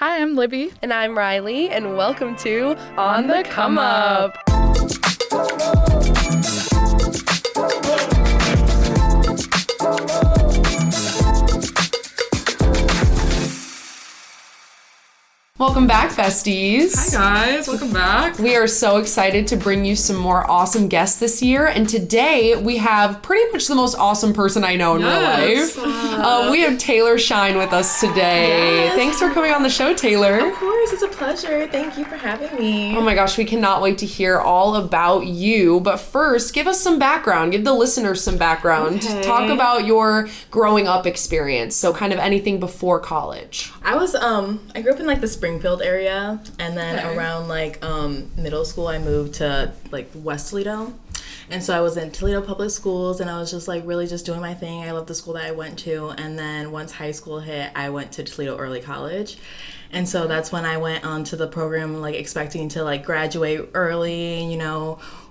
Hi, I'm Libby. And I'm Riley, and welcome to On the Come Up. Welcome back, besties. Hi guys, welcome back. We are so excited to bring you some more awesome guests this year. And today we have pretty much the most awesome person I know in real life. We have Taylor Shine with us today. Yes. Thanks for coming on the show, Taylor. Of course, it's a pleasure. Thank you for having me. Oh my gosh, we cannot wait to hear all about you. But first, give us some background. Give the listeners some background. Okay. Talk about your growing up experience. So kind of anything before college. I grew up in the Springfield area, and then around middle school I moved to West Toledo. And so I was in Toledo Public Schools, and I was just really just doing my thing. I loved the school that I went to. And then once high school hit, I went to Toledo Early College. And so that's when I went on to the program expecting to graduate early,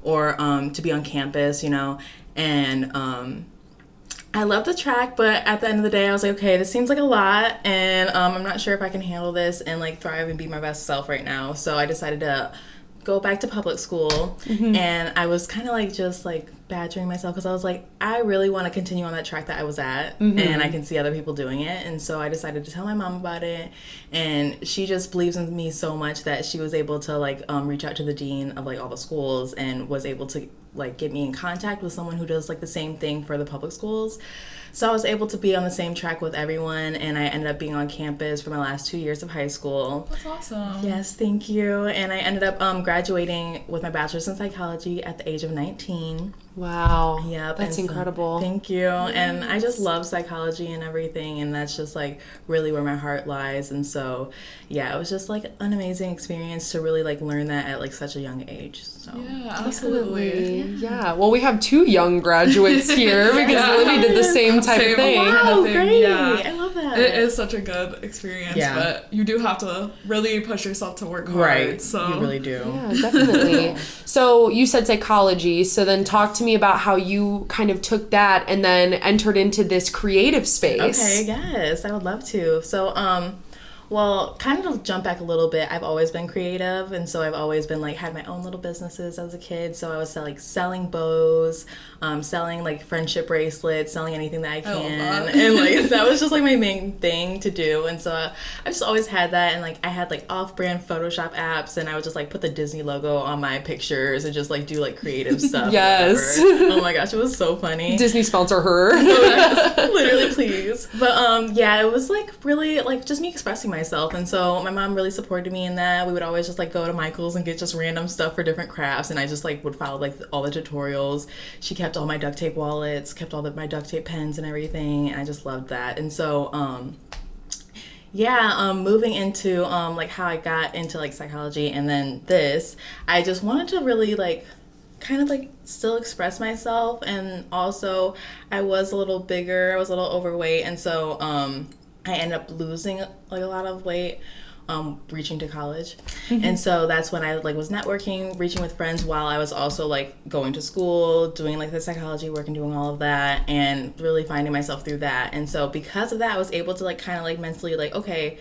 or to be on campus, and I love the track, but at the end of the day, I was like, okay, this seems like a lot, and I'm not sure if I can handle this and thrive and be my best self right now. So I decided to go back to public school, and I was kind of just badgering myself because I was like, I really want to continue on that track that I was at, and I can see other people doing it. And so I decided to tell my mom about it, and she just believes in me so much that she was able to reach out to the dean of all the schools and was able to get me in contact with someone who does the same thing for the public schools. So I was able to be on the same track with everyone, and I ended up being on campus for my last 2 years of high school. That's awesome. Yes, thank you. And I ended up graduating with my bachelor's in psychology at the age of 19. Wow. Yep. That's incredible. Thank you. Yes. And I just love psychology and everything, and that's just really where my heart lies. And so, yeah, it was just an amazing experience to really learn that at such a young age. So. Yeah, absolutely. Yeah. Well, we have two young graduates here because Libby did the same type of thing. Wow, great. Yeah. I love that. It is such a good experience, but you do have to really push yourself to work hard. Right. So. You really do. Yeah, definitely. So you said psychology, so then talk to me about how you kind of took that and then entered into this creative space. Okay, yes, I would love to. So, well, kind of to jump back a little bit, I've always been creative, and so I've always been had my own little businesses as a kid. So I was selling bows, selling friendship bracelets, selling anything that I can, and that was just my main thing to do. And so I just always had that, and I had off-brand Photoshop apps, and I would just put the Disney logo on my pictures and just do creative stuff. Yes. Oh my gosh, it was so funny. Disney sponsor her. Literally, please. But yeah, it was really just me expressing myself, and so my mom really supported me in that. We would always just go to Michael's and get just random stuff for different crafts, and I just would follow all the tutorials. She kept all my duct tape wallets, kept all my duct tape pens and everything, and I just loved that. And so moving into how I got into psychology and then this, I just wanted to really kind of still express myself, and also I was a little bigger, I was a little overweight, and so I ended up losing a lot of weight reaching to college. And so that's when I was networking, reaching with friends while I was also going to school, doing the psychology work and doing all of that, and really finding myself through that. And so because of that, I was able to kind of mentally okay,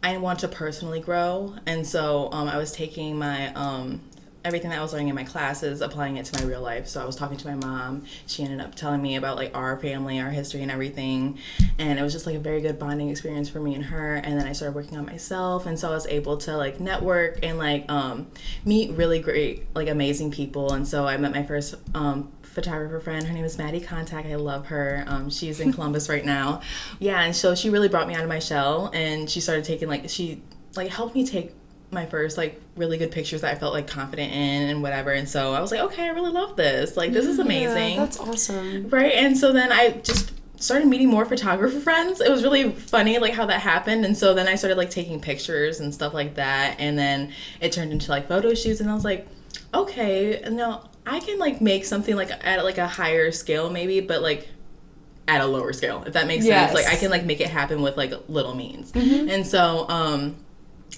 I want to personally grow. And so I was taking my everything that I was learning in my classes, applying it to my real life. So I was talking to my mom. She ended up telling me about our family, our history and everything. And it was just a very good bonding experience for me and her. And then I started working on myself. And so I was able to network and meet really great, amazing people. And so I met my first photographer friend. Her name is Maddie Contact. I love her. She's in Columbus right now. Yeah, and so she really brought me out of my shell, and she started taking she helped me take my first really good pictures that I felt confident in and whatever. And so I was okay, I really love this. This is amazing. That's awesome. Right. And so then I just started meeting more photographer friends. It was really funny how that happened. And so then I started taking pictures and stuff like that, and then it turned into photo shoots, and I was okay, now I can make something at a higher scale maybe, but at a lower scale, if that makes sense. I can make it happen with little means. And so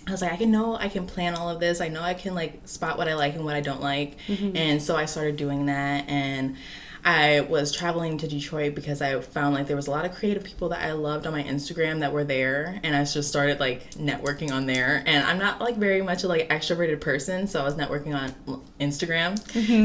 I was I can plan all of this. I know I can spot what I like and what I don't like. And so I started doing that, and I was traveling to Detroit because I found like there was a lot of creative people that I loved on my Instagram that were there, and I just started like networking on there. And I'm not like very much a like extroverted person, so I was networking on Instagram.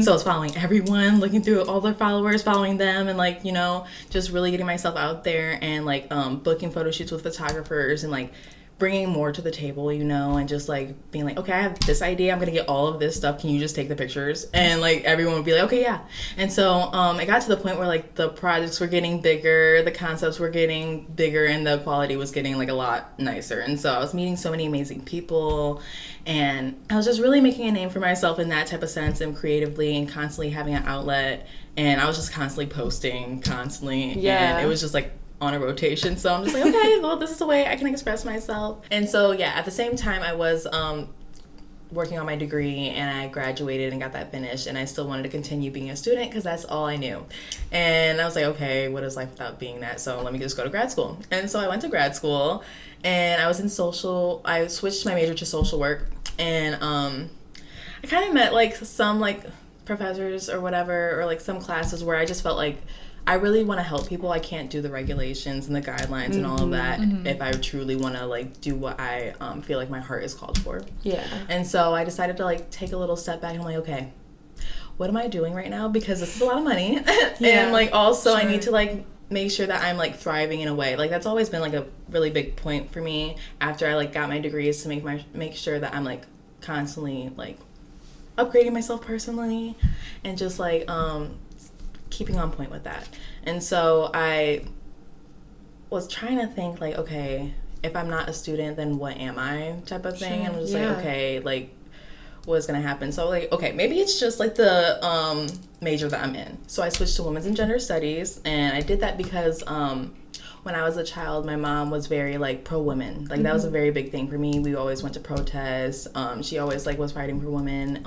So I was following everyone, looking through all their followers, following them, and like, you know, just really getting myself out there and like booking photo shoots with photographers and like bringing more to the table, you know, and just like being like, okay, I have this idea, I'm gonna get all of this stuff, can you just take the pictures? And like everyone would be like, okay, yeah. And so it got to the point where like the projects were getting bigger, the concepts were getting bigger, and the quality was getting like a lot nicer. And so I was meeting so many amazing people, and I was just really making a name for myself in that type of sense, and creatively, and constantly having an outlet. And I was just constantly posting, and it was just like on a rotation. So I'm just like, okay, well, this is a way I can express myself. And so yeah, at the same time I was working on my degree, and I graduated and got that finished, and I still wanted to continue being a student because that's all I knew. And I was like, okay, what is life without being that? So let me just go to grad school. And so I went to grad school, and I was in I switched my major to social work, and I kind of met like some like professors or whatever, or like some classes where I just felt like I really want to help people. I can't do the regulations and the guidelines and all of that if I truly want to like do what I feel like my heart is called for. Yeah. And so I decided to like take a little step back, and I'm like, okay, what am I doing right now? Because this is a lot of money. And like also I need to like make sure that I'm like thriving in a way. Like that's always been like a really big point for me after I like got my degrees, to make sure that I'm like constantly like upgrading myself personally, and just like keeping on point with that. And so I was trying to think like, okay, if I'm not a student, then what am I, type of thing. And I'm just like, okay, like what's gonna happen? So like, okay, maybe it's just like the major that I'm in. So I switched to women's and gender studies, and I did that because when I was a child, my mom was very like pro-women. Like that was a very big thing for me. We always went to protests. She always like was fighting for women.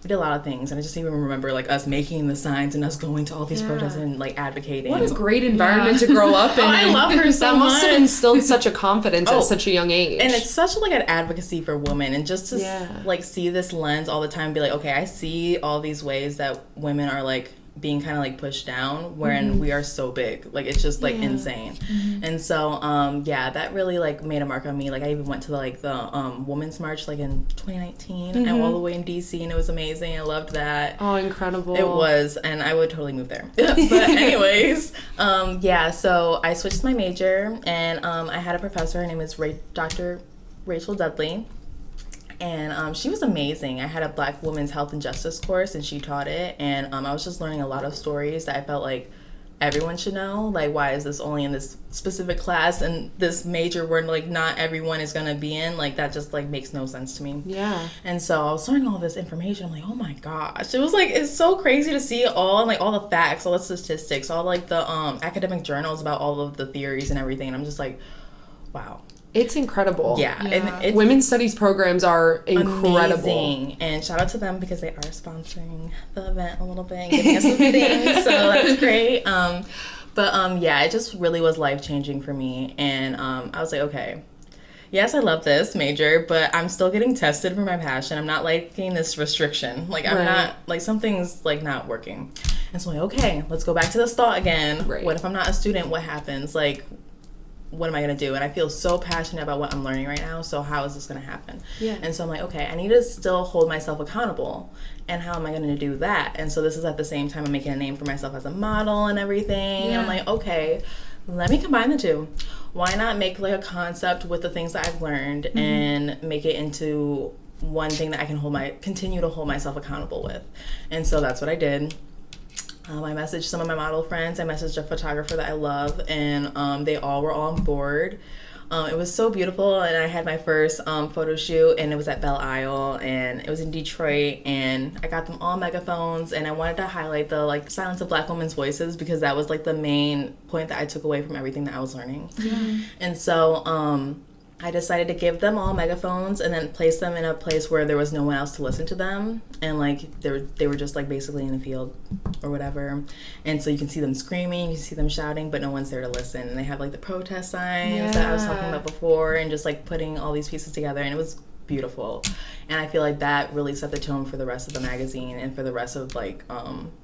We did a lot of things, and I just even remember like us making the signs and us going to all these protests and like advocating. What a great environment to grow up in. I love her so much. That must have instilled such a confidence at such a young age. And it's such like an advocacy for women, and just to like see this lens all the time, and be like, okay, I see all these ways that women are like being kind of like pushed down, wherein we are so big. Like it's just like insane. And so that really like made a mark on me. Like I even went to the Women's March like in 2019 and all the way in DC, and it was amazing. I loved that. Oh, incredible. It was, and I would totally move there. But anyways, so I switched my major, and I had a professor. Her name is Dr. Rachel Dudley. And she was amazing. I had a Black Women's Health and Justice course, and she taught it. And I was just learning a lot of stories that I felt like everyone should know. Like, why is this only in this specific class and this major where like not everyone is gonna be in? Like that just like makes no sense to me. Yeah. And so I was learning all this information. I'm like, oh my gosh, it was like, it's so crazy to see it all, and like all the facts, all the statistics, all like the academic journals about all of the theories and everything. And I'm just like, wow. It's incredible. Yeah. And it's women's studies programs are incredible. Amazing. And shout out to them because they are sponsoring the event a little bit and giving us some things. So that's great. It just really was life-changing for me. And I was like, okay, yes, I love this major, but I'm still getting tested for my passion. I'm not liking this restriction. Like, I'm not, like, something's, like, not working. And so I'm like, okay, let's go back to this thought again. Right. What if I'm not a student? What happens? Like, what am I going to do? And I feel so passionate about what I'm learning right now, so how is this going to happen? Yeah. And so I'm like, okay, I need to still hold myself accountable, and how am I going to do that? And so this is at the same time I'm making a name for myself as a model and everything. Yeah. And I'm like, okay, let me combine the two. Why not make like a concept with the things that I've learned and make it into one thing that I can continue to hold myself accountable with? And so that's what I did. I messaged some of my model friends. I messaged a photographer that I love, and they all were on board. It was so beautiful, and I had my first photo shoot, and it was at Belle Isle, and it was in Detroit, and I got them all megaphones, and I wanted to highlight the like silence of Black women's voices, because that was like the main point that I took away from everything that I was learning. Mm-hmm. And so I decided to give them all megaphones and then place them in a place where there was no one else to listen to them, and like they were just like basically in a field or whatever, and so you can see them screaming, you can see them shouting, but no one's there to listen. And they have like the protest signs that I was talking about before, and just like putting all these pieces together, and it was beautiful. And I feel like that really set the tone for the rest of the magazine and for the rest of like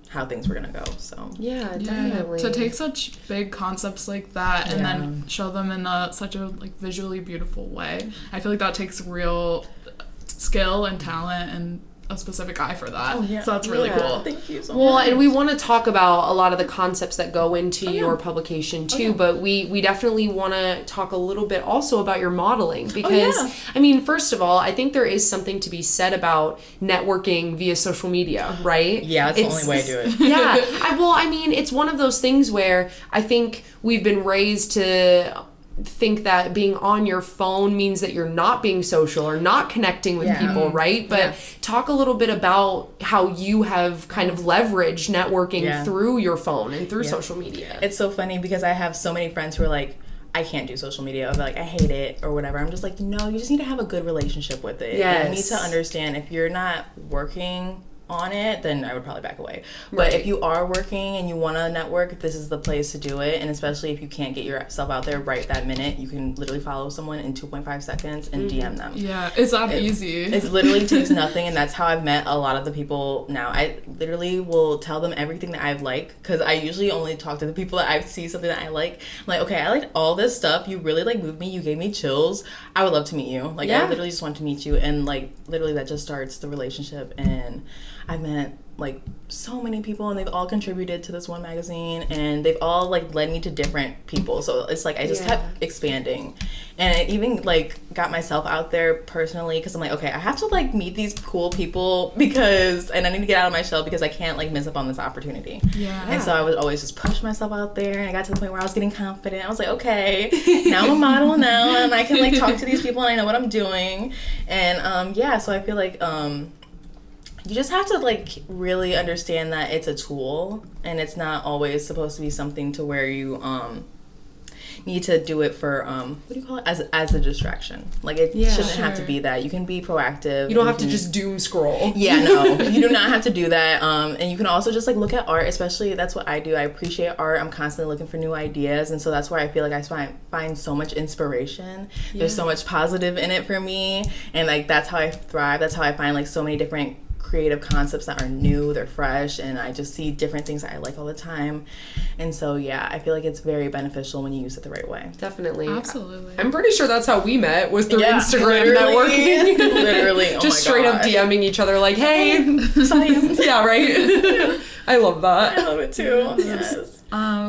how things were gonna go. So yeah, definitely. To take such big concepts like that and then show them in such a like visually beautiful way, I feel like that takes real skill and talent and a specific eye for that. So that's really cool. Thank you so much. much. And we want to talk about a lot of the concepts that go into your publication too, but we definitely want to talk a little bit also about your modeling because I mean, first of all, I think there is something to be said about networking via social media, right? Yeah, that's the only way to do it. Yeah. I mean, it's one of those things where I think we've been raised to think that being on your phone means that you're not being social or not connecting with people, right? But talk a little bit about how you have kind of leveraged networking through your phone and through social media. It's so funny because I have so many friends who are like, I can't do social media, or like, I hate it, or whatever. I'm just like, no, you just need to have a good relationship with it. You need to understand if you're not working on it, then I would probably back away. But if you are working and you want to network, this is the place to do it. And especially if you can't get yourself out there right that minute, you can literally follow someone in 2.5 seconds and DM them. Yeah, it's that easy. It literally takes nothing, and that's how I've met a lot of the people now. I literally will tell them everything that I like, because I usually only talk to the people that I see something that I like. I'm like, okay, I like all this stuff. You really like moved me. You gave me chills. I would love to meet you. Like, I literally just want to meet you, and like literally that just starts the relationship. And I've met like so many people, and they've all contributed to this one magazine, and they've all like led me to different people. So it's like I just kept expanding, and it even like got myself out there personally, because I'm like, okay, I have to like meet these cool people, because and I need to get out of my shell, because I can't like miss up on this opportunity. And so I would always just push myself out there, and I got to the point where I was getting confident. I was like, okay, now I'm a model now, and I can like talk to these people, and I know what I'm doing. And so I feel like you just have to like really understand that it's a tool, and it's not always supposed to be something to where you need to do it for what do you call it, as a distraction. Like it shouldn't have to be that. You can be proactive. You don't have to just doom scroll. No, you do not have to do that. And you can also just like look at art, especially that's what I do. I appreciate art. I'm constantly looking for new ideas, and so that's where I feel like I find so much inspiration. There's so much positive in it for me, and like that's how I thrive. That's how I find like so many different creative concepts that are new, they're fresh, and I just see different things that I like all the time. And so I feel like it's very beneficial when you use it the right way. Definitely. Absolutely. I'm pretty sure that's how we met, was through Instagram networking. Literally. Just straight up DMing each other like, hey. Yeah, right? I love that. I love it too. Yes.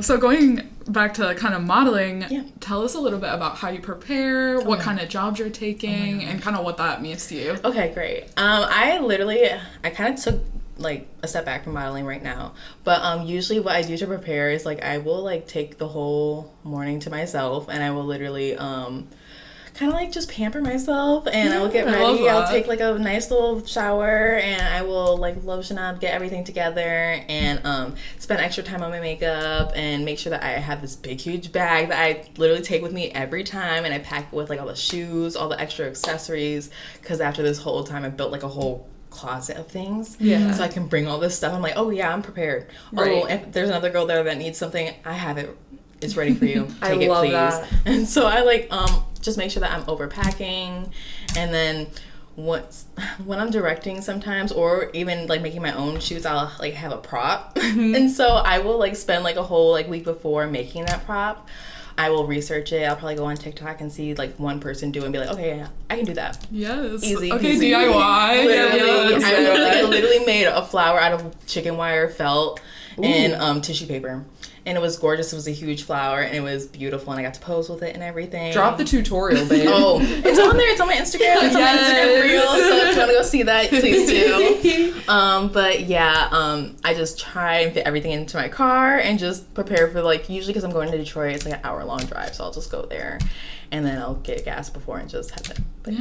So going back to kind of modeling, tell us a little bit about how you prepare, what kind of jobs you're taking, and kind of what that means to you. Okay, great. I kind of took like a step back from modeling right now, but usually what I do to prepare is like I will like take the whole morning to myself, and I will literally kind of like just pamper myself, and I will get ready. I'll take like a nice little shower, and I will like lotion up, get everything together, and spend extra time on my makeup, and make sure that I have this big huge bag that I literally take with me every time, and I pack with like all the shoes, all the extra accessories, because after this whole time I built like a whole closet of things, so I can bring all this stuff. I'm like, oh yeah, I'm prepared. Oh, if there's another girl there that needs something, I have it. It's ready for you. Take it, please. That. And so I like just make sure that I'm overpacking, and then when I'm directing sometimes, or even like making my own shoots, I'll like have a prop, and so I will like spend like a whole like week before making that prop. I will research it. I'll probably go on TikTok and see like one person do it and be like, okay, yeah, I can do that. Yes. Easy. Okay, peasy. DIY. Literally, I literally made a flower out of chicken wire felt and tissue paper. And it was gorgeous. It was a huge flower, and it was beautiful, and I got to pose with it and everything. Drop the tutorial, babe. Oh, it's on there. It's on my Instagram. It's on my Instagram reel. So if you want to go see that, please do. I just try and fit everything into my car and just prepare for like, usually because I'm going to Detroit, it's like an hour-long drive, so I'll just go there. And then I'll get gas before and just head there. But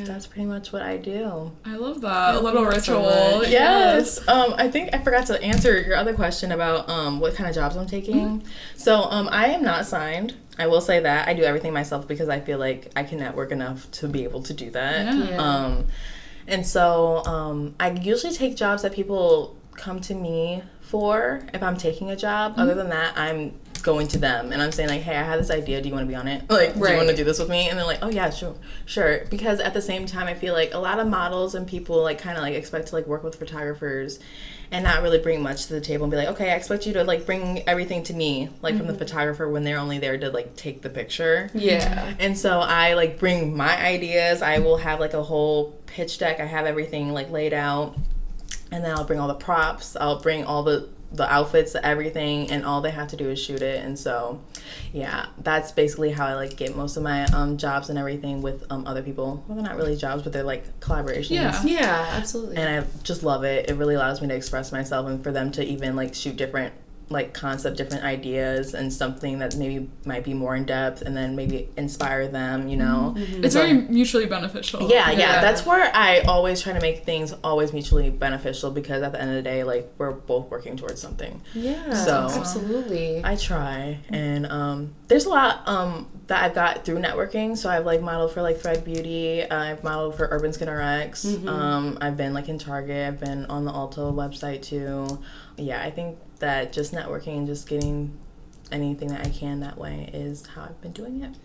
that's pretty much what I do. I love that. A little ritual. So yes. I think I forgot to answer your other question about what kind of jobs I'm taking. So I am not signed. I will say that. I do everything myself because I feel like I can network enough to be able to do that. And so I usually take jobs that people come to me for if I'm taking a job. Other than that, I'm going to them and I'm saying like, hey, I had this idea, do you want to be on it? Like, do you want to do this with me? And they're like, oh yeah, sure. Because at the same time, I feel like a lot of models and people like kind of like expect to like work with photographers and not really bring much to the table and be like, okay, I expect you to like bring everything to me, like from the photographer when they're only there to like take the picture. Yeah. And so I like bring my ideas. I will have like a whole pitch deck. I have everything like laid out, and then I'll bring all the props. I'll bring all the outfits, everything, and all they have to do is shoot it. And so yeah, that's basically how I like get most of my jobs and everything with other people. Well, they're not really jobs, but they're like collaborations. Yeah, absolutely. And I just love it. It really allows me to express myself and for them to even like shoot different like concept, different ideas, and something that maybe might be more in depth, and then maybe inspire them, you know. It's very mutually beneficial. Yeah, that's where I always try to make things always mutually beneficial, because at the end of the day, like, we're both working towards something. So absolutely, I try. And there's a lot that I've got through networking. So I've like modeled for like Thread Beauty, I've modeled for Urban Skin RX, I've been like in Target, I've been on the Ulta website too. Yeah, I think that just networking and just getting anything that I can that way is how I've been doing it.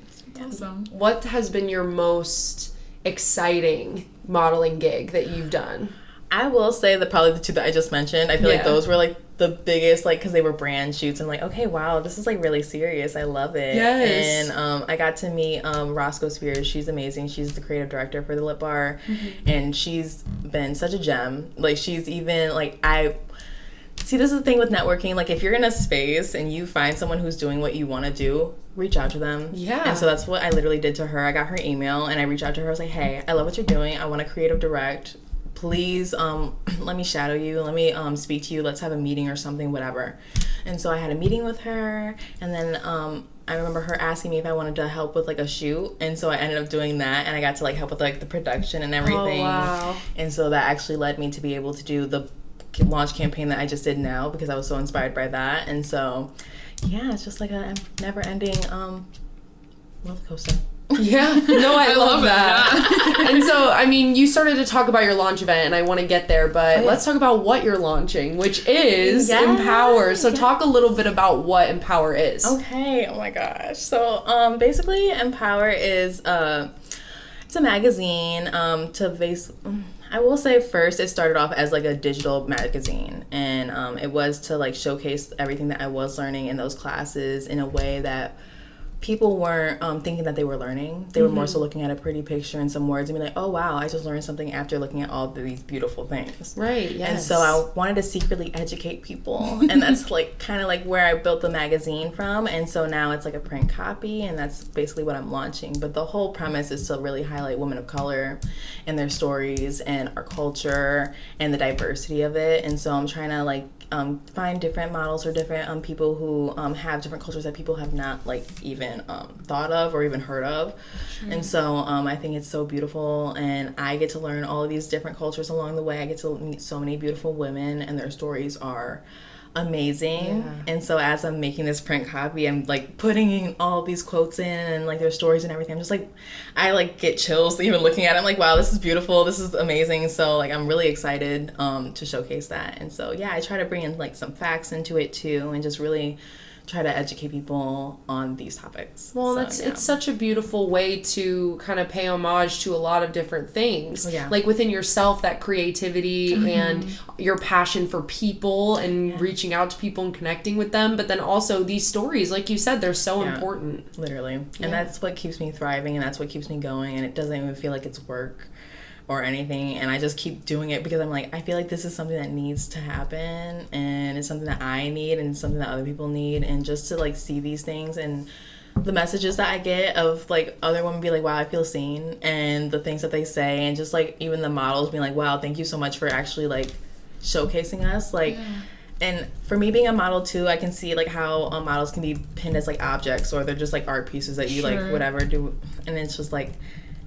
Awesome. What has been your most exciting modeling gig that you've done? I will say that probably the two that I just mentioned, I feel like those were like the biggest, like, because they were brand shoots and like, okay, wow, this is like really serious. I love it. Yes. And I got to meet Roscoe Spears. She's amazing. She's the creative director for the Lip Bar, and she's been such a gem. Like, she's even like, see, this is the thing with networking. Like, if you're in a space and you find someone who's doing what you want to do, reach out to them. Yeah. And so that's what I literally did to her. I got her email and I reached out to her. I was like, hey, I love what you're doing. I want to creative direct. Please let me shadow you. Let me speak to you. Let's have a meeting or something, whatever. And so I had a meeting with her. And then I remember her asking me if I wanted to help with like a shoot. And so I ended up doing that. And I got to like help with like the production and everything. Oh, wow. And so that actually led me to be able to do the launch campaign that I just did now, because I was so inspired by that. And so yeah, it's just like a never ending roller coaster. Yeah, no, I love that. Yeah. And so, I mean, you started to talk about your launch event, and I want to get there, but let's talk about what you're launching, which is Empower. So talk a little bit about what Empower is. Okay, oh my gosh. So basically, Empower is it's a magazine I will say first it started off as like a digital magazine, and it was to like showcase everything that I was learning in those classes in a way that people weren't thinking that they were learning. They were more so looking at a pretty picture and some words and be like, oh wow, I just learned something after looking at all these beautiful things. Right, yes. And so I wanted to secretly educate people, and that's like kind of like where I built the magazine from. And so now it's like a print copy, and that's basically what I'm launching. But the whole premise is to really highlight women of color and their stories and our culture and the diversity of it. And so I'm trying to like find different models or different people who have different cultures that people have not like even thought of or even heard of. And so I think it's so beautiful, and I get to learn all of these different cultures along the way. I get to meet so many beautiful women, and their stories are amazing. And so as I'm making this print copy, I'm like putting in all these quotes in and like their stories and everything. I'm just like, I like get chills even looking at it. I'm like, wow, this is beautiful, this is amazing. So like I'm really excited to showcase that. And so yeah, I try to bring in like some facts into it too, and just really try to educate people on these topics. Well, so, it's such a beautiful way to kind of pay homage to a lot of different things. Like within yourself, that creativity and your passion for people and reaching out to people and connecting with them. But then also these stories, like you said, they're so important. Literally. And that's what keeps me thriving, and that's what keeps me going. And it doesn't even feel like it's work or anything, and I just keep doing it because I'm like, I feel like this is something that needs to happen, and it's something that I need, and it's something that other people need. And just to like see these things and the messages that I get of like other women be like, wow, I feel seen, and the things that they say, and just like even the models being like, wow, thank you so much for actually like showcasing us, like and for me being a model too, I can see like how models can be pinned as like objects, or they're just like art pieces that you like whatever do, and it's just like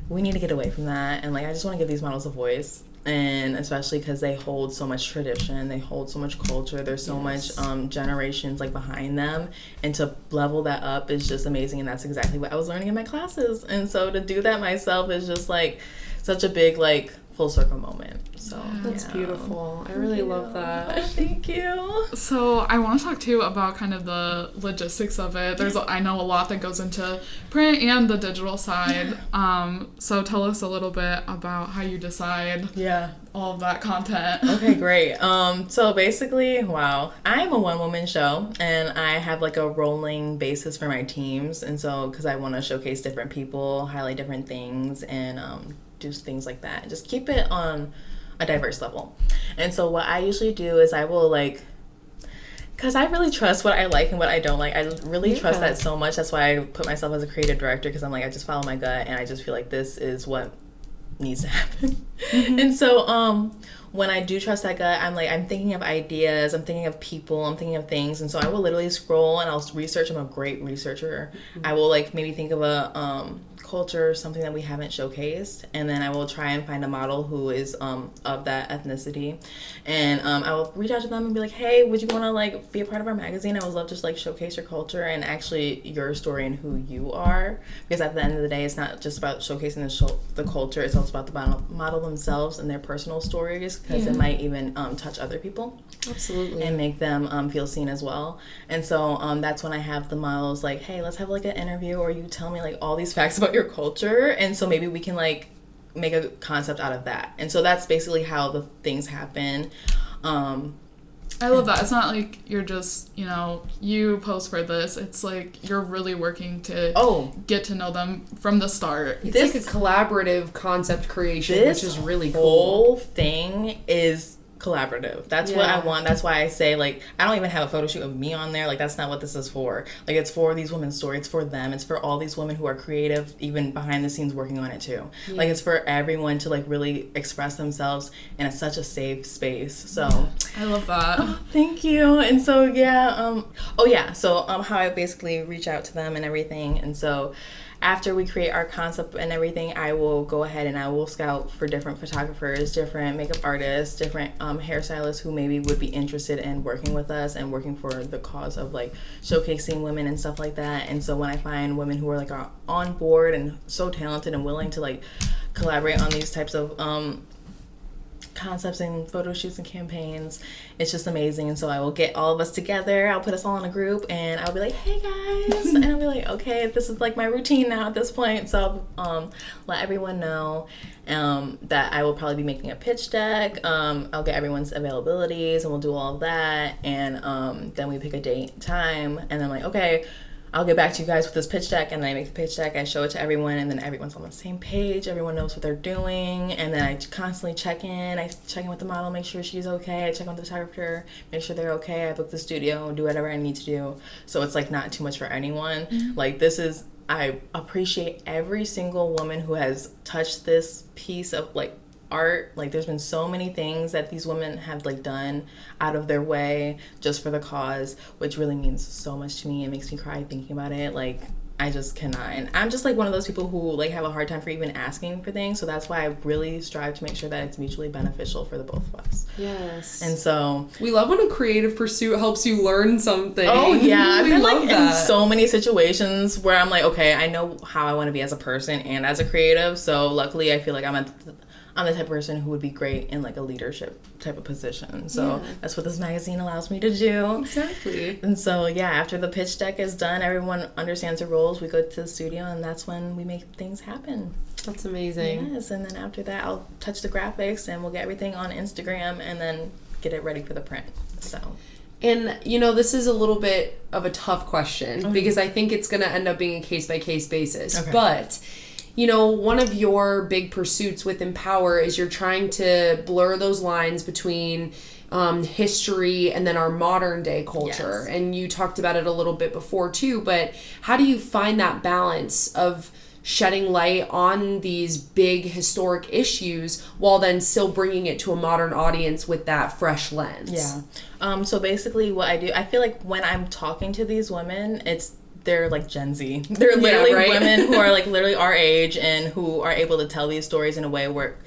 we need to get away from that. And like I just want to give these models a voice, and especially because they hold so much tradition, they hold so much culture, there's so much generations like behind them, and to level that up is just amazing. And that's exactly what I was learning in my classes. And so to do that myself is just like such a big like full circle moment. So that's beautiful. I really love that. Thank you. So I want to talk too about kind of the logistics of it. I know a lot that goes into print and the digital side. So tell us a little bit about how you decide all of that content. Okay, great. So basically, I'm a one-woman show, and I have like a rolling basis for my teams, and so because I want to showcase different people, highlight different things, and do things like that. Just keep it on a diverse level. And so what I usually do is I will because I really trust what I like and what I don't like. I really trust that so much. That's why I put myself as a creative director, because I'm like, I just follow my gut, and I just feel like this is what needs to happen. And so when I do trust that gut, I'm thinking of ideas, I'm thinking of people, I'm thinking of things, and so I will literally scroll and I'll research. I'm a great researcher. I will maybe think of a culture, something that we haven't showcased, and then I will try and find a model who is of that ethnicity, and I will reach out to them and be like, hey, would you want to be a part of our magazine? I would love to showcase your culture and actually your story and who you are, because at the end of the day, it's not just about showcasing the culture, it's also about the model themselves and their personal stories, because it might even touch other people. Absolutely. And make them feel seen as well. And so that's when I have the models hey, let's have an interview, or you tell me all these facts about your culture, and so maybe we can make a concept out of that. And so that's basically how the things happen. I love that. It's not you're just, you post for this. It's you're really working to get to know them from the start. It's a collaborative concept creation, which is really cool. This whole thing is collaborative. That's what I want. That's why I say I don't even have a photo shoot of me on there. That's not what this is for. It's for these women's story. It's for them. It's for all these women who are creative, even behind the scenes working on it too. It's for everyone to really express themselves, and it's such a safe space. So I love that. Oh, thank you. And so so how I basically reach out to them and everything. And so after we create our concept and everything, I will go ahead and I will scout for different photographers, different makeup artists, different hairstylists who maybe would be interested in working with us and working for the cause of showcasing women and stuff like that. And so when I find women who are on board and so talented and willing to collaborate on these types of concepts and photo shoots and campaigns, it's just amazing. And so I will get all of us together, I'll put us all in a group, and I'll be like, hey guys, and I'll be like, okay, this is my routine now at this point. So I'll let everyone know that I will probably be making a pitch deck. I'll get everyone's availabilities, and we'll do all of that, and then we pick a date, time, and then okay, I'll get back to you guys with this pitch deck, and then I make the pitch deck, I show it to everyone, and then everyone's on the same page, everyone knows what they're doing, and then I constantly check in with the model, make sure she's okay, I check on the photographer, make sure they're okay, I book the studio, do whatever I need to do, so it's not too much for anyone. I appreciate every single woman who has touched this piece of art. There's been so many things that these women have done out of their way just for the cause, which really means so much to me. It makes me cry thinking about it. I just cannot, and I'm just one of those people who have a hard time for even asking for things, so that's why I really strive to make sure that it's mutually beneficial for the both of us. Yes. And so we love when a creative pursuit helps you learn something. Oh yeah, I've been in so many situations where I'm okay, I know how I want to be as a person and as a creative, so luckily I feel I'm the type of person who would be great in a leadership type of position. So that's what this magazine allows me to do. Exactly. And so after the pitch deck is done, everyone understands their roles, we go to the studio, and that's when we make things happen. That's amazing. Yes, and then after that I'll touch the graphics, and we'll get everything on Instagram, and then get it ready for the print. So and this is a little bit of a tough question, because I think it's going to end up being a case-by-case basis. Okay. But one of your big pursuits with eMPWR is you're trying to blur those lines between history and then our modern day culture. Yes. And you talked about it a little bit before too, but how do you find that balance of shedding light on these big historic issues while then still bringing it to a modern audience with that fresh lens? Yeah. So basically what I do, I feel when I'm talking to these women, they're Gen Z. They're literally women who are literally our age and who are able to tell these stories in a way where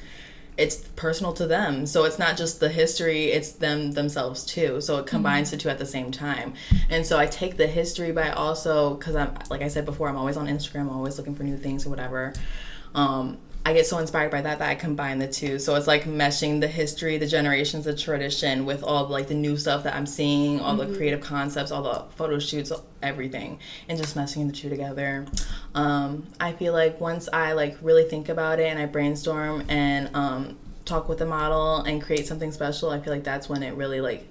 it's personal to them. So it's not just the history, it's themselves too. So it combines the two at the same time. And so I take the history, but I also, because I'm, like I said before, I'm always on Instagram, I'm always looking for new things or whatever. I get so inspired by that I combine the two. So it's like meshing the history, the generations, the tradition with all like the new stuff that I'm seeing, all the creative concepts, all the photo shoots, everything, and just meshing the two together. I feel like once I like really think about it and I brainstorm and talk with the model and create something special, I feel like that's when it really like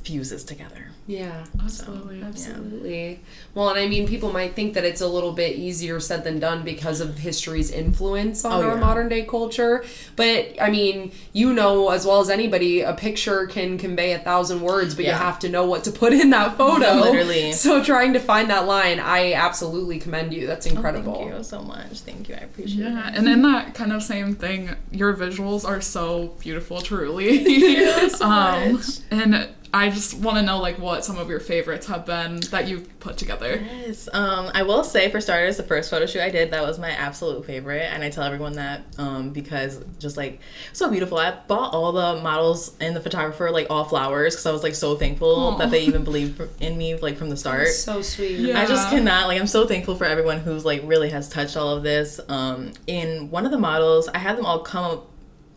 fuses together. Yeah, absolutely. Absolutely. Well, and I mean, people might think that it's a little bit easier said than done because of history's influence on our modern day culture. But I mean, you know as well as anybody, a picture can convey 1,000 words, but you have to know what to put in that photo. Literally. So trying to find that line, I absolutely commend you. That's incredible. Thank you so much. Thank you. I appreciate it. Yeah, and in that kind of same thing, your visuals are so beautiful, truly. Thank you so much. And I just want to know, like, what some of your favorites have been that you've put together. Yes. I will say, for starters, the first photo shoot I did, that was my absolute favorite. And I tell everyone that because just, like, so beautiful. I bought all the models and the photographer, like, all flowers because I was, like, so thankful that they even believed in me, like, from the start. That's so sweet. Yeah. I just cannot, like, I'm so thankful for everyone who's, like, really has touched all of this. In one of the models, I had them all come up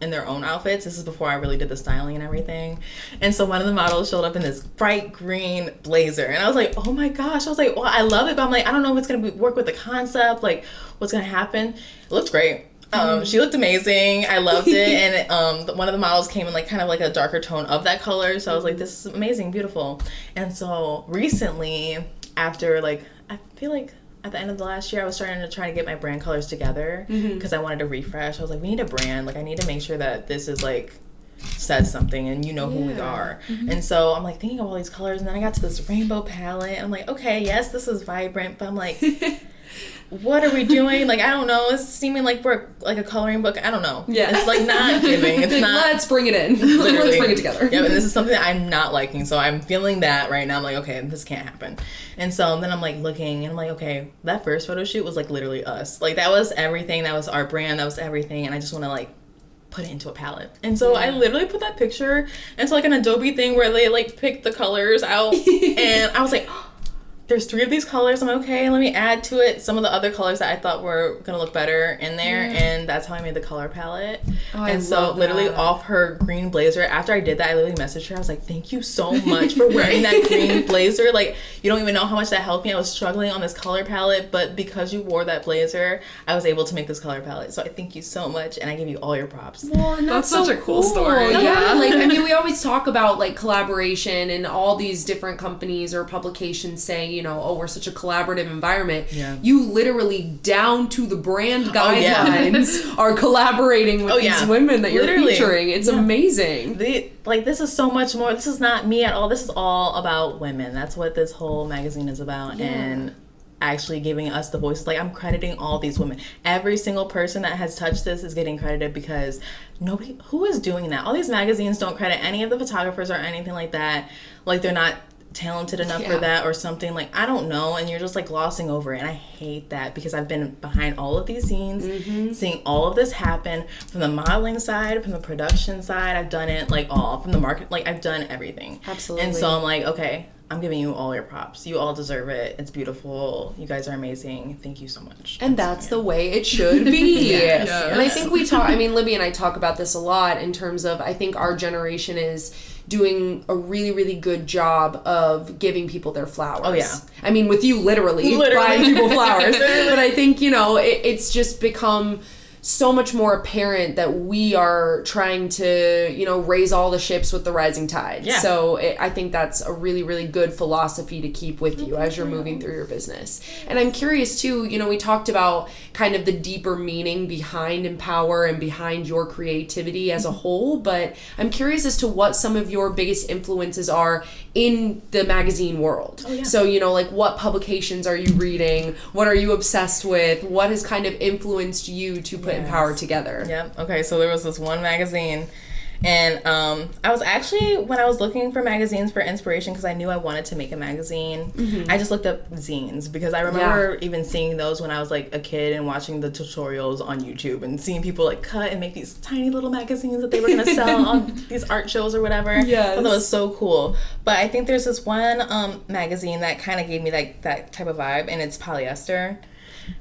in their own outfits. This is before I really did the styling and everything. And so one of the models showed up in this bright green blazer. And I was like, oh my gosh. I was like, well, I love it, but I'm like, I don't know if it's going to work with the concept. Like, what's going to happen? It looked great. She looked amazing. I loved it. And one of the models came in like kind of like a darker tone of that color. So I was like, this is amazing, beautiful. And so recently, after like, I feel like at the end of the last year, I was starting to try to get my brand colors together because I wanted to refresh. I was like, we need a brand. Like, I need to make sure that this is like says something and you know who we are. And so I'm like thinking of all these colors, and then I got to this rainbow palette, and I'm like, okay, yes, this is vibrant, but I'm like, what are we doing? Like, I don't know. It's seeming like we're like a coloring book. I don't know. Yeah. It's like not giving. It's not. Let's bring it in. Literally. Let's bring it together. Yeah, and this is something that I'm not liking. So I'm feeling that right now. I'm like, okay, this can't happen. And so then I'm like looking, and I'm like, okay, that first photo shoot was like literally us. Like, that was everything. That was our brand. That was everything. And I just want to like put it into a palette. And so I literally put that picture into like an Adobe thing where they like picked the colors out. And I was like, there's 3 of these colors. I'm like, okay, let me add to it some of the other colors that I thought were gonna look better in there, and that's how I made the color palette. And so literally off her green blazer, after I did that, I literally messaged her. I was like, thank you so much for wearing that green blazer. Like, you don't even know how much that helped me. I was struggling on this color palette, but because you wore that blazer, I was able to make this color palette. So I thank you so much, and I give you all your props. Well, and that's such so a cool story. Yeah, like, I mean, we always talk about like collaboration, and all these different companies or publications say, you know, oh, we're such a collaborative environment. Yeah. You literally, down to the brand guidelines, are collaborating with these women that you're featuring. It's amazing. Like, this is so much more. This is not me at all. This is all about women. That's what this whole magazine is about. Yeah. And actually giving us the voice. Like, I'm crediting all these women. Every single person that has touched this is getting credited, because nobody, who is doing that? All these magazines don't credit any of the photographers or anything like that. Like, they're not talented enough for that or something. Like, I don't know, and you're just like glossing over it, and I hate that, because I've been behind all of these scenes, seeing all of this happen, from the modeling side, from the production side. I've done it like all, from the market, like I've done everything. Absolutely. And so I'm like, okay, I'm giving you all your props. You all deserve it. It's beautiful. You guys are amazing. Thank you so much. And that's the way it should be. Yes. And I think we talk, I mean, Libby and I talk about this a lot in terms of, I think our generation is doing a really, really good job of giving people their flowers. Oh, yeah. I mean, with you literally. Buying people flowers. But I think, you know, it's just become so much more apparent that we are trying to, you know, raise all the ships with the rising tide. Yeah. So I think that's a really, really good philosophy to keep with you as you're moving through your business. And I'm curious too, you know, we talked about kind of the deeper meaning behind Empower and behind your creativity as a whole, but I'm curious as to what some of your biggest influences are in the magazine world. Oh, yeah. So, you know, like, what publications are you reading? What are you obsessed with? What has kind of influenced you to put Empower together? Yep. Okay, so there was this one magazine, and I was actually, when I was looking for magazines for inspiration, because I knew I wanted to make a magazine, I just looked up zines, because I remember even seeing those when I was like a kid and watching the tutorials on YouTube and seeing people like cut and make these tiny little magazines that they were going to sell on these art shows or whatever. Yes. I thought that was so cool. But I think there's this one magazine that kind of gave me like that type of vibe, and it's polyester.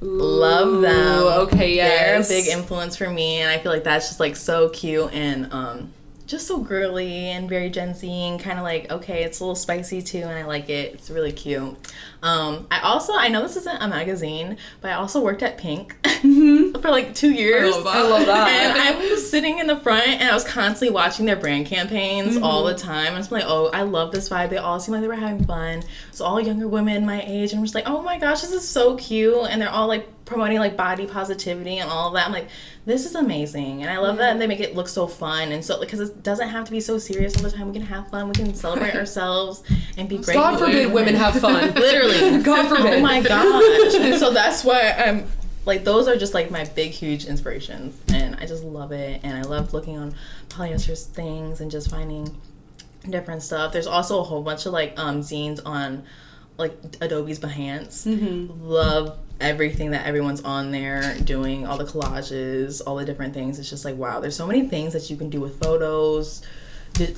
Love them. Okay, yes. They're a big influence for me, and I feel like that's just like so cute and just so girly and very Gen Z and kind of like, okay, it's a little spicy too, and I like it. It's really cute. I know this isn't a magazine, but I also worked at Pink for like 2 years. I love that. And I was sitting in the front, and I was constantly watching their brand campaigns all the time. I was like, oh, I love this vibe. They all seem like they were having fun. It's all younger women my age, and I'm just like, oh my gosh, this is so cute. And they're all like promoting like body positivity and all of that. I'm like, this is amazing, and I love that they make it look so fun, and so because it doesn't have to be so serious all the time. We can have fun, we can celebrate ourselves and be great. God forbid women have fun. Literally. God forbid. Oh my gosh. And so that's why I'm like, those are just like my big huge inspirations, and I just love it. And I love looking on polyester things and just finding different stuff. There's also a whole bunch of like zines on like Adobe's Behance. Love everything that everyone's on there doing, all the collages, all the different things. It's just like, wow, there's so many things that you can do with photos,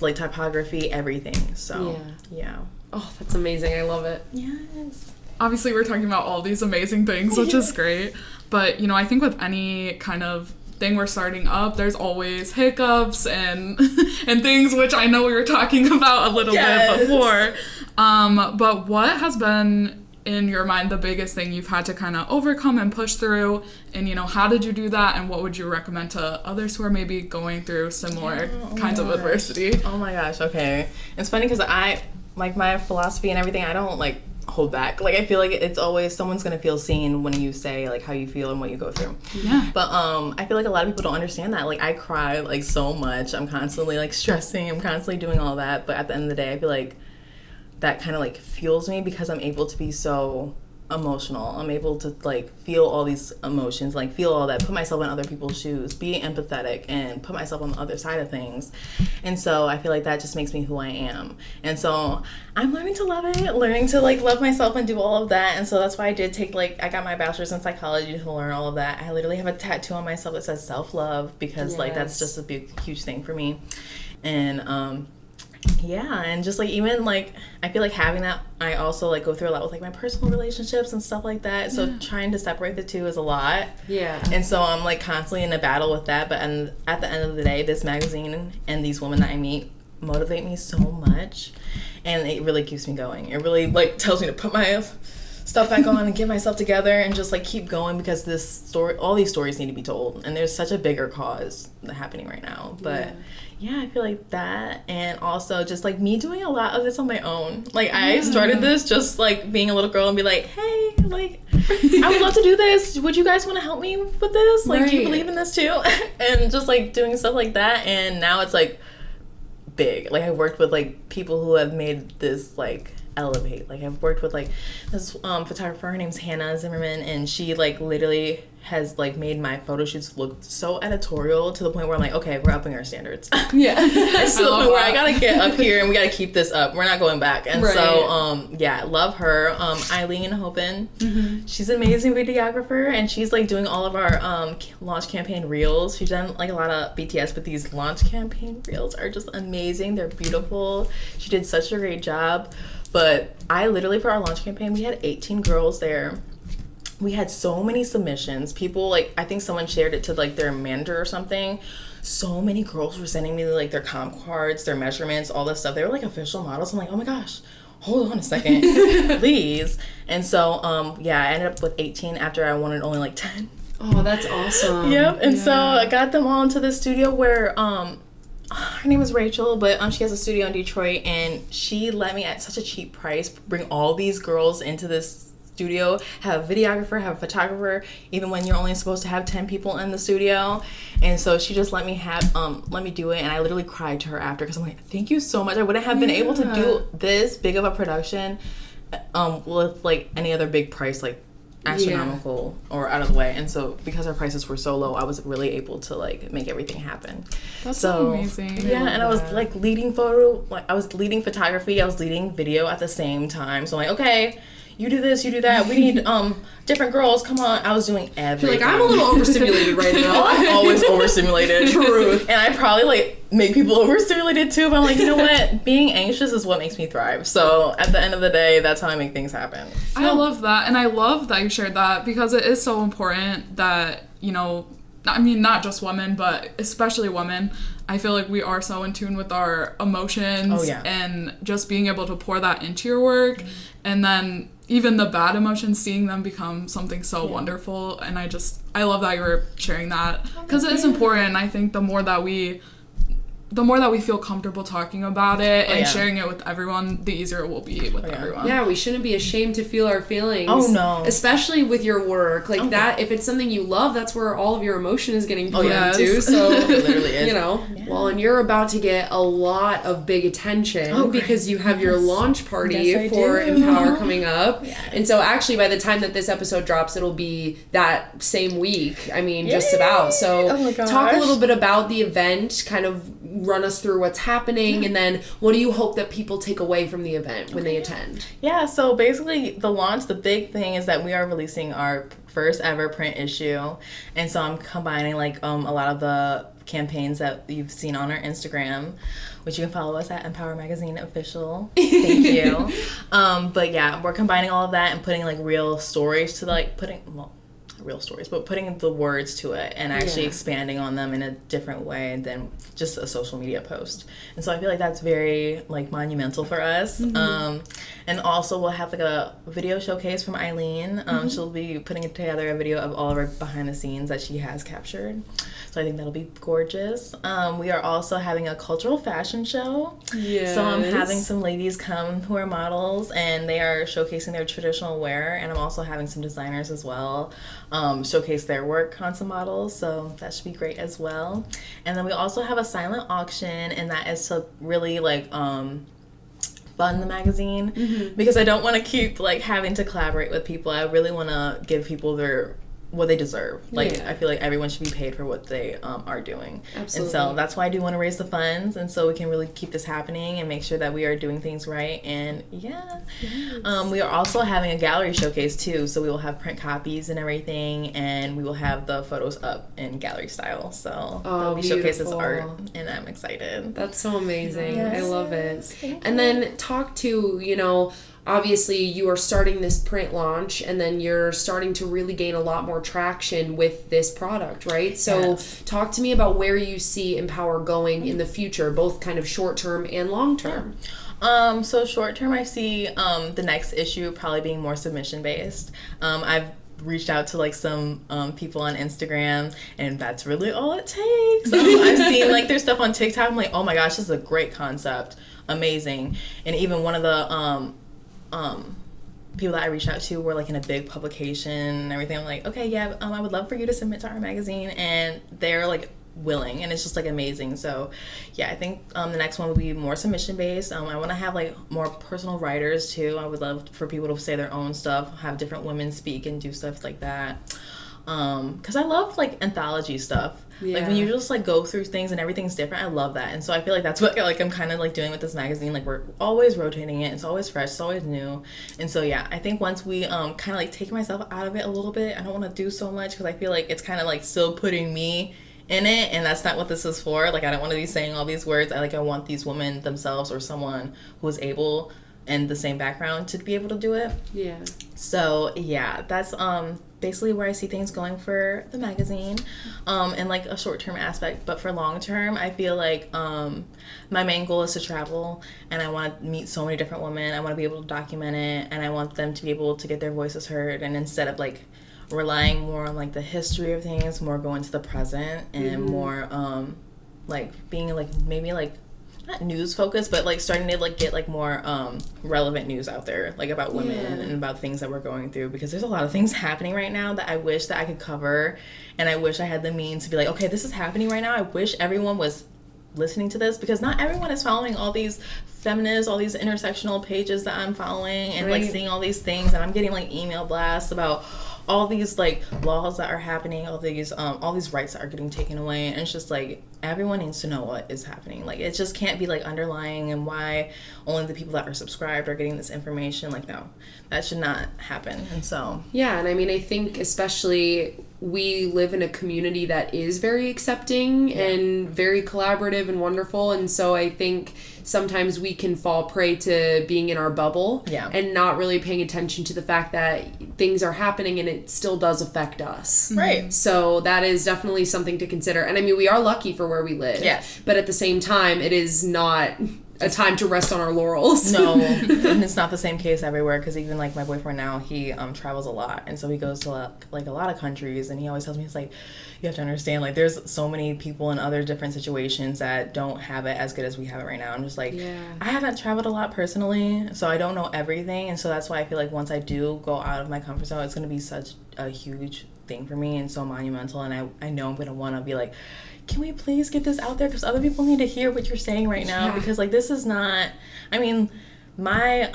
like typography, everything. So yeah. Oh, that's amazing. I love it. Yes. Obviously, we're talking about all these amazing things, which is great. But, you know, I think with any kind of thing we're starting up, there's always hiccups and and things, which I know we were talking about a little bit before. But what has been, in your mind, the biggest thing you've had to kind of overcome and push through? And, you know, how did you do that? And what would you recommend to others who are maybe going through similar kinds of adversity? Oh my gosh, okay. It's funny because I, like, my philosophy and everything, I don't, like, hold back. Like, I feel like it's always someone's gonna feel seen when you say like how you feel and what you go through. Yeah. But I feel like a lot of people don't understand that. Like, I cry like so much. I'm constantly like stressing. I'm constantly doing all that. But at the end of the day, I feel like that kind of like fuels me because I'm able to be so emotional. I'm able to like feel all these emotions, like feel all that, put myself in other people's shoes, be empathetic, and put myself on the other side of things. And so I feel like that just makes me who I am. And so I'm learning to love it, learning to like love myself and do all of that. And so that's why I did take like, I got my bachelor's in psychology to learn all of that. I literally have a tattoo on myself that says self-love because like that's just a big, huge thing for me. And yeah, and just like even like I feel like having that, I also like go through a lot with like my personal relationships and stuff like that. So trying to separate the two is a lot. Yeah. And so I'm like constantly in a battle with that. But at the end of the day, this magazine and these women that I meet motivate me so much, and it really keeps me going. It really like tells me to put my stuff back on and get myself together and just like keep going because this story, all these stories need to be told, and there's such a bigger cause happening right now. But yeah, I feel like that, and also just like me doing a lot of this on my own. Like I started this just like being a little girl and be like, hey, like I would love to do this. Would you guys want to help me with this? Like, do you believe in this too? And just like doing stuff like that, and now it's like big. Like I worked with like people who have made this like elevate. Like I've worked with like this photographer, her name's Hannah Zimmerman, and she like literally has like made my photo shoots look so editorial to the point where I'm like, okay, we're upping our standards. It's to the point where I gotta get up here and we gotta keep this up. We're not going back. And so yeah, love her. Eileen Hopen, she's an amazing videographer, and she's like doing all of our launch campaign reels. She's done like a lot of BTS, but these launch campaign reels are just amazing. They're beautiful. She did such a great job. But I literally, for our launch campaign, we had 18 girls there. We had so many submissions. People, like, I think someone shared it to, like, their manager or something. So many girls were sending me, like, their comp cards, their measurements, all this stuff. They were, like, official models. I'm like, oh, my gosh, hold on a second, please. And so, yeah, I ended up with 18 after I wanted only, like, 10. Oh, that's awesome. Yep. And so I got them all into the studio where her name is Rachel, but she has a studio in Detroit, and she let me at such a cheap price bring all these girls into this studio, have a videographer, have a photographer, even when you're only supposed to have 10 people in the studio. And so she just let me do it, and I literally cried to her after because I'm like, thank you so much. I wouldn't have been able to do this big of a production with like any other big price, like astronomical or out of the way. And so because our prices were so low, I was really able to like make everything happen. That's so amazing. Yeah, and I was like leading photo, like I was leading photography, I was leading video at the same time. So I'm like, okay, you do this, you do that. We need different girls. Come on. I was doing everything. You're like, I'm a little overstimulated right now. I'm always overstimulated. Truth. And I probably like make people overstimulated too, but I'm like, you know what? Being anxious is what makes me thrive. So at the end of the day, that's how I make things happen. So, I love that. And I love that you shared that, because it is so important that, you know, I mean, not just women, but especially women. I feel like we are so in tune with our emotions and just being able to pour that into your work. And then even the bad emotions, seeing them become something so wonderful. And I love that you were sharing that, because it is important. I think the more that we feel comfortable talking about it and sharing it with everyone, the easier it will be with everyone. Yeah, we shouldn't be ashamed to feel our feelings. Oh, no. Especially with your work. Like that, if it's something you love, that's where all of your emotion is getting poured into. So, it literally is. You know, well, and you're about to get a lot of big attention because you have your launch party for eMPWR coming up. Yes. And so actually, by the time that this episode drops, it'll be that same week. I mean, just about. So talk a little bit about the event, kind of run us through what's happening, and then what do you hope that people take away from the event when they attend? Yeah, so basically the launch, the big thing is that we are releasing our first ever print issue, and so I'm combining like a lot of the campaigns that you've seen on our Instagram, which you can follow us at eMPWR Magazine Official. Thank you. But yeah, we're combining all of that and putting like real stories to like real stories, but putting the words to it and actually expanding on them in a different way than just a social media post. And so I feel like that's very like monumental for us. And also we'll have like a video showcase from Eileen. She'll be putting together a video of all of our behind the scenes that she has captured. So I think that'll be gorgeous. We are also having a cultural fashion show. Yes. So I'm having some ladies come who are models, and they are showcasing their traditional wear, and I'm also having some designers as well showcase their work on some models, so that should be great as well. And then we also have a silent auction, and that is to really like fund the magazine, because I don't want to keep like having to collaborate with people. I really want to give people what they deserve. Like I feel like everyone should be paid for what they are doing. Absolutely. And so that's why I do want to raise the funds, and so we can really keep this happening and make sure that we are doing things right. And we are also having a gallery showcase too, so we will have print copies and everything, and we will have the photos up in gallery style, so they'll be showcased as art, and I'm excited. That's so amazing. I love it. And then talk to, you know, obviously you are starting this print launch, and then you're starting to really gain a lot more traction with this product, right? So talk to me about where you see eMPWR going in the future, both kind of short term and long term. So short term, I see the next issue probably being more submission based. I've reached out to like some people on Instagram, and that's really all it takes. I've seen like their stuff on TikTok. I'm like, oh my gosh, this is a great concept, amazing. And even one of the people that I reached out to were like in a big publication and everything. I'm like, okay, I would love for you to submit to our magazine, and they're like willing, and it's just like amazing. So I think the next one will be more submission based. I want to have like more personal writers too. I would love for people to say their own stuff, have different women speak and do stuff like that, because I love like anthology stuff. Like when you just like go through things and everything's different, I love that. And so I feel like that's what like I'm kind of like doing with this magazine. Like we're always rotating it, it's always fresh, it's always new. And so I think once we kind of like take myself out of it a little bit, I don't want to do so much, because I feel like it's kind of like still putting me in it, and that's not what this is for. Like I don't want to be saying all these words. I want these women themselves, or someone who is able and the same background, to be able to do it. So that's basically where I see things going for the magazine, in like a short-term aspect. But for long-term, I feel like my main goal is to travel, and I want to meet so many different women. I want to be able to document it, and I want them to be able to get their voices heard, and instead of like relying more on like the history of things, more going to the present, and more like being like maybe like not news focused, but like starting to like get like more relevant news out there, like about women and about things that we're going through, because there's a lot of things happening right now that I wish that I could cover, and I wish I had the means to be like, okay, this is happening right now. I wish everyone was listening to this, because not everyone is following all these feminists, all these intersectional pages that I'm following, and like seeing all these things, and I'm getting like email blasts about all these like laws that are happening, all these rights that are getting taken away, and it's just like everyone needs to know what is happening. Like, it just can't be like underlying and why only the people that are subscribed are getting this information. Like, no, that should not happen. And so yeah, and I mean, I think especially we live in a community that is very accepting and very collaborative and wonderful, and so I think sometimes we can fall prey to being in our bubble and not really paying attention to the fact that things are happening and it still does affect us. Right. So that is definitely something to consider. And I mean, we are lucky for where we live. Yes. But at the same time, it is not a time to rest on our laurels. No, and it's not the same case everywhere, because even like my boyfriend now, he travels a lot, and so he goes to like a lot of countries, and he always tells me, he's like, you have to understand, like, there's so many people in other different situations that don't have it as good as we have it right now. I'm just like, I haven't traveled a lot personally, so I don't know everything, and so that's why I feel like once I do go out of my comfort zone, it's going to be such a huge thing for me and so monumental, and I know I'm going to want to be like, can we please get this out there, because other people need to hear what you're saying right now, because like this is not, I mean, my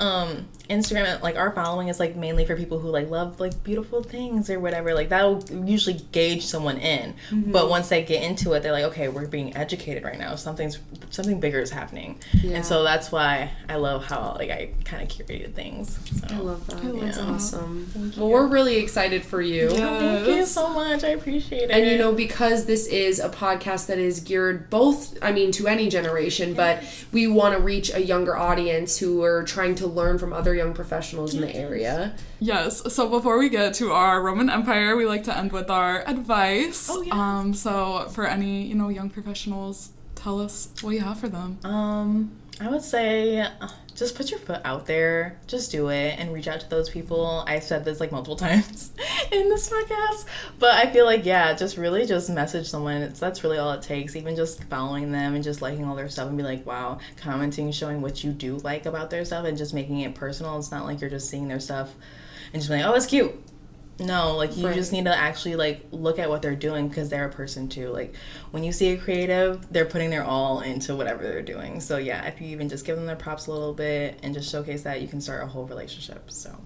Instagram, like our following is like mainly for people who like love like beautiful things or whatever, like that'll usually gauge someone in, but once they get into it, they're like, okay, we're being educated right now, something bigger is happening, and so that's why I love how like I kind of curated things. So. I love that. That's awesome. Well, we're really excited for you. Thank you so much. I appreciate it. And you know, because this is a podcast that is geared both, I mean, to any generation, but we want to reach a younger audience who are trying to learn from other young professionals in the area. Yes. So before we get to our Roman Empire, we like to end with our advice. Oh, yeah. So for any, young professionals, tell us what you have for them. I would say just put your foot out there, just do it, and reach out to those people. I said this like multiple times in this podcast, but I feel like, just really just message someone. That's really all it takes. Even just following them and just liking all their stuff and be like, wow, commenting, showing what you do like about their stuff and just making it personal. It's not like you're just seeing their stuff and just being like, oh, that's cute. No, like, you just need to actually, like, look at what they're doing, because they're a person, too. Like, when you see a creative, they're putting their all into whatever they're doing. So, if you even just give them their props a little bit and just showcase that, you can start a whole relationship, so...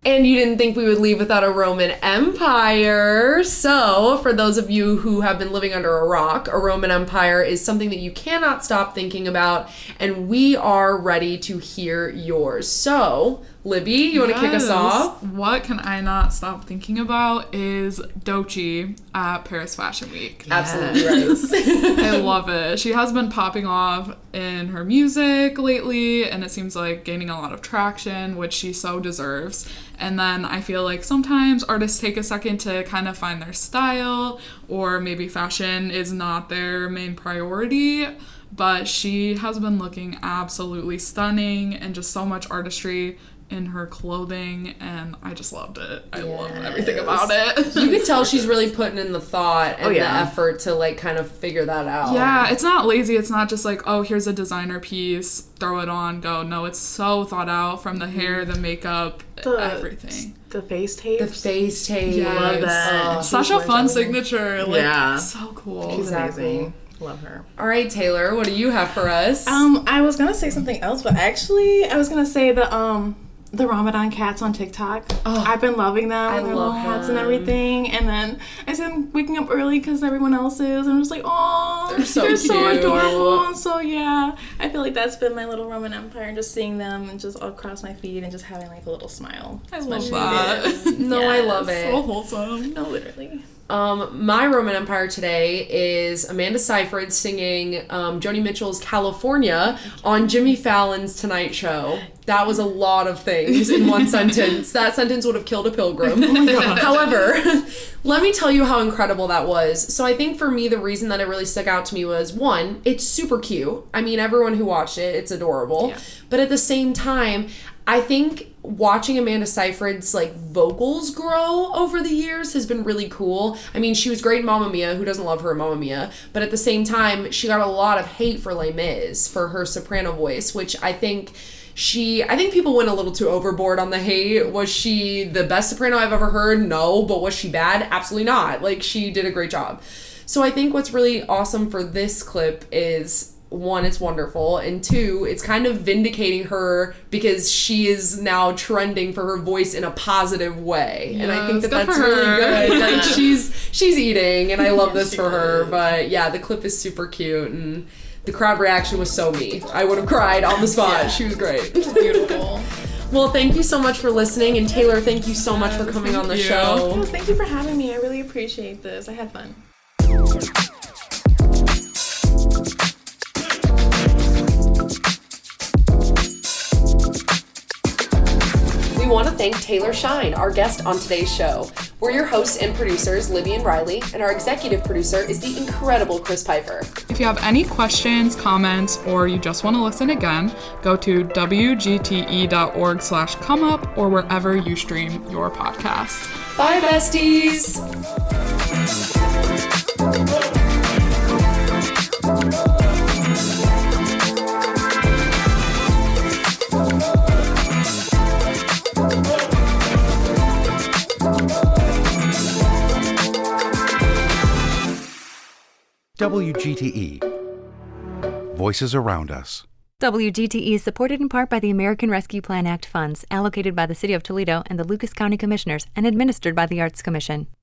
And you didn't think we would leave without a Roman Empire. So, for those of you who have been living under a rock, a Roman Empire is something that you cannot stop thinking about, and we are ready to hear yours. So, Libby, you want to kick us off? What can I not stop thinking about is Doechii at Paris Fashion Week. Absolutely right. I love it. She has been popping off in her music lately, and it seems like gaining a lot of traction, which she so deserves. And then I feel like sometimes artists take a second to kind of find their style, or maybe fashion is not their main priority, but she has been looking absolutely stunning and just so much artistry in her clothing, and I just loved it. I loved everything about it. You could tell she's really putting in the thought and the effort to like kind of figure that out. Yeah, it's not lazy. It's not just like, oh, here's a designer piece, throw it on, go. No, it's so thought out, from the hair, the makeup, everything. The face tape. The face tape. Yes. Love that. Such a fun signature. Like, so cool. She's amazing. Love her. All right, Taylor, what do you have for us? I was gonna say something else, but actually I was gonna say the Ramadan cats on TikTok. I've been loving them. I their love little hats and everything. And then I see them waking up early because everyone else is. I'm just like, oh, they're so adorable. And so I feel like that's been my little Roman Empire, just seeing them and just all across my feed and just having like a little smile. I love that. No, I love it. So wholesome. No, literally. My Roman Empire today is Amanda Seyfried singing Joni Mitchell's California on Jimmy Fallon's Tonight Show. That was a lot of things in one sentence. That sentence would have killed a pilgrim. Oh my God. However, let me tell you how incredible that was. So I think for me, the reason that it really stuck out to me was, one, it's super cute. I mean, everyone who watched it, it's adorable. Yeah. But at the same time, I think watching Amanda Seyfried's like vocals grow over the years has been really cool. I mean, she was great in Mamma Mia. Who doesn't love her in Mamma Mia? But at the same time, she got a lot of hate for Les Mis for her soprano voice, which I think people went a little too overboard on the hate. Was she the best soprano I've ever heard? No. But was she bad? Absolutely not. Like, she did a great job. So I think what's really awesome for this clip is one, it's wonderful, and two, it's kind of vindicating her because she is now trending for her voice in a positive way. And I think that's really good. Like she's eating, and I love this for her. But yeah, the clip is super cute, and the crowd reaction was so me. I would have cried on the spot. She was great. Beautiful. Well, thank you so much for listening, and Taylor, thank you so much for coming on the show. Yes, thank you for having me. I really appreciate this. I had fun. We want to thank Taylor Shine, our guest on today's show. We're your hosts and producers, Libby and Riley, and our executive producer is the incredible Chris Piper. If you have any questions, comments, or you just want to listen again, go to wgte.org/comeup or wherever you stream your podcast. Bye, besties! WGTE. Voices around us. WGTE is supported in part by the American Rescue Plan Act funds allocated by the City of Toledo and the Lucas County Commissioners and administered by the Arts Commission.